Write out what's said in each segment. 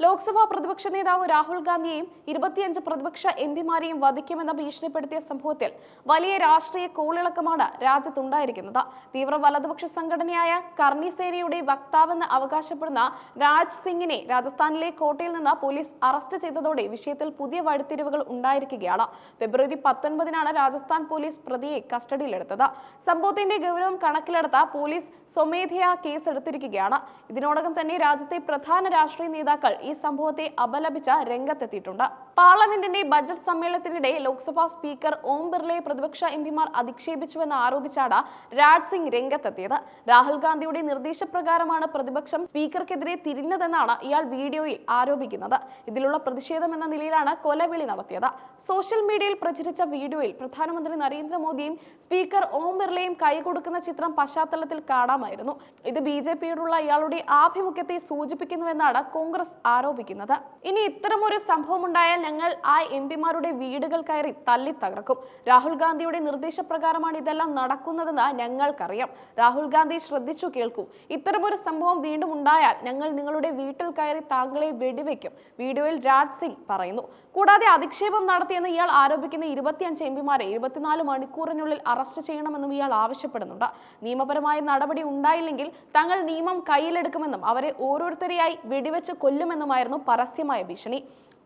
ലോക്സഭാ പ്രതിപക്ഷ നേതാവ് രാഹുൽ ഗാന്ധിയെയും 25 പ്രതിപക്ഷ എംപിമാരെയും വധിക്കുമെന്ന് ഭീഷണിപ്പെടുത്തിയ സംഭവത്തിൽ വലിയ രാഷ്ട്രീയ കോളിളക്കമാണ് രാജ്യത്തുണ്ടായിരിക്കുന്നത്. തീവ്ര വലതുപക്ഷ സംഘടനയായ കർണി സേനയുടെ വക്താവെന്ന് അവകാശപ്പെടുന്ന രാജ് സിംഗിനെ രാജസ്ഥാനിലെ കോട്ടയിൽ നിന്ന് പോലീസ് അറസ്റ്റ് ചെയ്തതോടെ വിഷയത്തിൽ പുതിയ വഴിത്തിരിവുകൾ ഉണ്ടായിരിക്കുകയാണ്. ഫെബ്രുവരി 19-നാണ് രാജസ്ഥാൻ പോലീസ് പ്രതിയെ കസ്റ്റഡിയിലെടുത്തത്. സംഭവത്തിന്റെ ഗൗരവം കണക്കിലെടുത്ത പോലീസ് സ്വമേധയാ കേസെടുത്തിരിക്കുകയാണ്. ഇതിനോടകം തന്നെ രാജ്യത്തെ പ്രധാന രാഷ്ട്രീയ നേതാക്കൾ ഈ സംഭവത്തെ അപലപിച്ച രംഗത്തെത്തിയിട്ടുണ്ട്. പാർലമെന്റിന്റെ ബജറ്റ് സമ്മേളനത്തിനിടെ ലോക്സഭാ സ്പീക്കർ ഓം ബിർളയെ പ്രതിപക്ഷ എംപിമാർ അധിക്ഷേപിച്ചുവെന്ന് ആരോപിച്ചാണ് രാജ് സിംഗ് രംഗത്തെത്തിയത്. രാഹുൽ ഗാന്ധിയുടെ നിർദ്ദേശപ്രകാരമാണ് പ്രതിപക്ഷം സ്പീക്കർക്കെതിരെ തിരിഞ്ഞതെന്നാണ് ഇയാൾ വീഡിയോയിൽ ആരോപിക്കുന്നത്. ഇതിലുള്ള പ്രതിഷേധം എന്ന നിലയിലാണ് കൊലവിളി നടത്തിയത്. സോഷ്യൽ മീഡിയയിൽ പ്രചരിച്ച വീഡിയോയിൽ പ്രധാനമന്ത്രി നരേന്ദ്രമോദിയും സ്പീക്കർ ഓം ബിർളയും കൈകൊടുക്കുന്ന ചിത്രം പശ്ചാത്തലത്തിൽ കാണാമായിരുന്നു. ഇത് BJPയോടുള്ള ഇയാളുടെ ആഭിമുഖ്യത്തെ സൂചിപ്പിക്കുന്നുവെന്നാണ് കോൺഗ്രസ് ആരോപിക്കുന്നത്. ഇനി ഇത്തരമൊരു സംഭവം ഉണ്ടായാൽ ഞങ്ങൾ ആ എംപിമാരുടെ വീടുകൾ കയറി തല്ലി തകർക്കും. രാഹുൽ ഗാന്ധിയുടെ നിർദ്ദേശപ്രകാരമാണ് ഇതെല്ലാം നടക്കുന്നതെന്ന് ഞങ്ങൾക്കറിയാം. രാഹുൽ ഗാന്ധി ശ്രദ്ധിച്ചു കേൾക്കൂ. ഇത്തരമൊരു സംഭവം വീണ്ടും ഉണ്ടായാൽ ഞങ്ങൾ നിങ്ങളുടെ വീട്ടിൽ കയറി താങ്കളെ വെടിവെക്കും, വീഡിയോയിൽ രാജ് സിംഗ് പറയുന്നു. കൂടാതെ അധിക്ഷേപം നടത്തിയെന്ന് ഇയാൾ ആരോപിക്കുന്ന 25 എംപിമാരെ 24 മണിക്കൂറിനുള്ളിൽ അറസ്റ്റ് ചെയ്യണമെന്നും ഇയാൾ ആവശ്യപ്പെടുന്നുണ്ട്. നിയമപരമായ നടപടി ഉണ്ടായില്ലെങ്കിൽ തങ്ങൾ നിയമം കയ്യിലെടുക്കുമെന്നും അവരെ ഓരോരുത്തരെയായി വെടിവെച്ച് കൊല്ലുമെന്നുമായിരുന്നു പരസ്യമായ ഭീഷണി.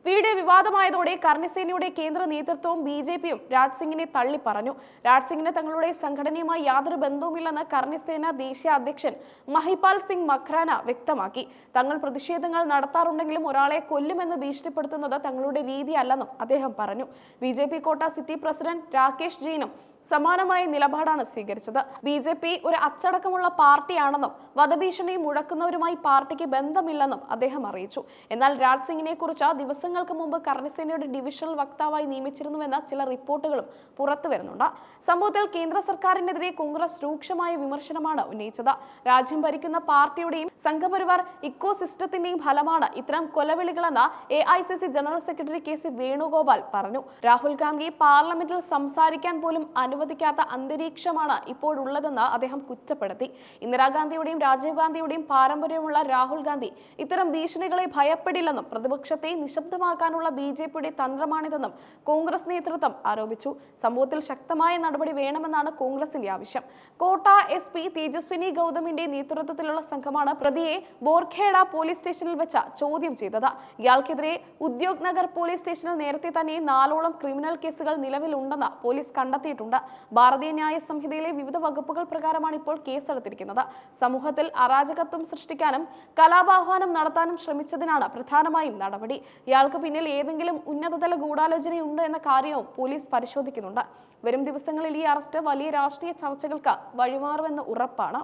വീഡിയോ വിവാദമായതോടെ കർണിസേനയുടെ കേന്ദ്ര നേതൃത്വവും BJPയും രാജ് സിംഗിനെ തള്ളി പറഞ്ഞു. രാജ് സിംഗിന് തങ്ങളുടെ സംഘടനയുമായി യാതൊരു ബന്ധവുമില്ലെന്ന് കർണിസേന ദേശീയ അധ്യക്ഷൻ മഹിപാൽ സിംഗ് മഖ്രാന വ്യക്തമാക്കി. തങ്ങൾ പ്രതിഷേധങ്ങൾ നടത്താറുണ്ടെങ്കിലും ഒരാളെ കൊല്ലുമെന്ന് ഭീഷണിപ്പെടുത്തുന്നത് തങ്ങളുടെ രീതിയല്ലെന്നും അദ്ദേഹം പറഞ്ഞു. BJP കോട്ട സിറ്റി പ്രസിഡന്റ് രാകേഷ് ജെയിനും സമാനമായ നിലപാടാണ് സ്വീകരിച്ചത്. BJP ഒരു അച്ചടക്കമുള്ള പാർട്ടിയാണെന്നും വധഭീഷണി മുഴക്കുന്നവരുമായി പാർട്ടിക്ക് ബന്ധമില്ലെന്നും അദ്ദേഹം അറിയിച്ചു. എന്നാൽ രാജ് സിംഗിനെ കുറിച്ച് ദിവസങ്ങൾക്ക് മുമ്പ് കർണിസേനയുടെ ഡിവിഷണൽ വക്താവായി നിയമിച്ചിരുന്നുവെന്ന ചില റിപ്പോർട്ടുകളും പുറത്തു വരുന്നുണ്ട്. സംഭവത്തിൽ കേന്ദ്ര സർക്കാരിനെതിരെ കോൺഗ്രസ് രൂക്ഷമായ വിമർശനമാണ് ഉന്നയിച്ചത്. രാജ്യം ഭരിക്കുന്ന പാർട്ടിയുടെയും സംഘപരിവാർ ഇക്കോ സിസ്റ്റത്തിന്റെയും ഫലമാണ് ഇത്തരം കൊലവിളികളെന്ന് AICC general secretary KC Venugopal പറഞ്ഞു. രാഹുൽ ഗാന്ധിയെ പാർലമെന്റിൽ സംസാരിക്കാൻ പോലും അനുവദിക്കാത്ത അന്തരീക്ഷമാണ് ഇപ്പോഴുള്ളതെന്ന് അദ്ദേഹം കുറ്റപ്പെടുത്തി. ഇന്ദിരാഗാന്ധിയുടെയും രാജീവ് ഗാന്ധിയുടെയും പാരമ്പര്യമുള്ള രാഹുൽ ഗാന്ധി ഇത്തരം ഭീഷണികളെ ഭയപ്പെടില്ലെന്നും പ്രതിപക്ഷത്തെ നിശബ്ദമാക്കാനുള്ള BJPയുടെ തന്ത്രമാണിതെന്നും കോൺഗ്രസ് നേതൃത്വം ആരോപിച്ചു. സംഭവത്തിൽ ശക്തമായ നടപടി വേണമെന്നാണ് കോൺഗ്രസിന്റെ ആവശ്യം. കോട്ട SP തേജസ്വിനി ഗൗതമിന്റെ നേതൃത്വത്തിലുള്ള സംഘമാണ് പ്രതിയെ ബോർഖേഡ പോലീസ് സ്റ്റേഷനിൽ വെച്ച് ചോദ്യം ചെയ്തത്. ഇയാൾക്കെതിരെ ഉദ്യോഗ് നഗർ പോലീസ് സ്റ്റേഷനിൽ നേരത്തെ തന്നെ 4ഓളം ക്രിമിനൽ കേസുകൾ നിലവിലുണ്ടെന്ന് പോലീസ് കണ്ടെത്തിയിട്ടുണ്ട്. ഭാരതീയ ന്യായ സംഹിതയിലെ വിവിധ വകുപ്പുകൾ പ്രകാരമാണ് ഇപ്പോൾ കേസെടുത്തിരിക്കുന്നത്. സമൂഹത്തിൽ അരാജകത്വം സൃഷ്ടിക്കാനും കലാപാഹ്വാനം നടത്താനും ശ്രമിച്ചതിനാണ് പ്രധാനമായും നടപടി. ഇയാൾക്ക് പിന്നിൽ ഏതെങ്കിലും ഉന്നതതല ഗൂഢാലോചനയുണ്ട് എന്ന കാര്യവും പോലീസ് പരിശോധിക്കുന്നുണ്ട്. വരും ദിവസങ്ങളിൽ ഈ അറസ്റ്റ് വലിയ രാഷ്ട്രീയ ചർച്ചകൾക്ക് വഴിമാറുമെന്ന് ഉറപ്പാണ്.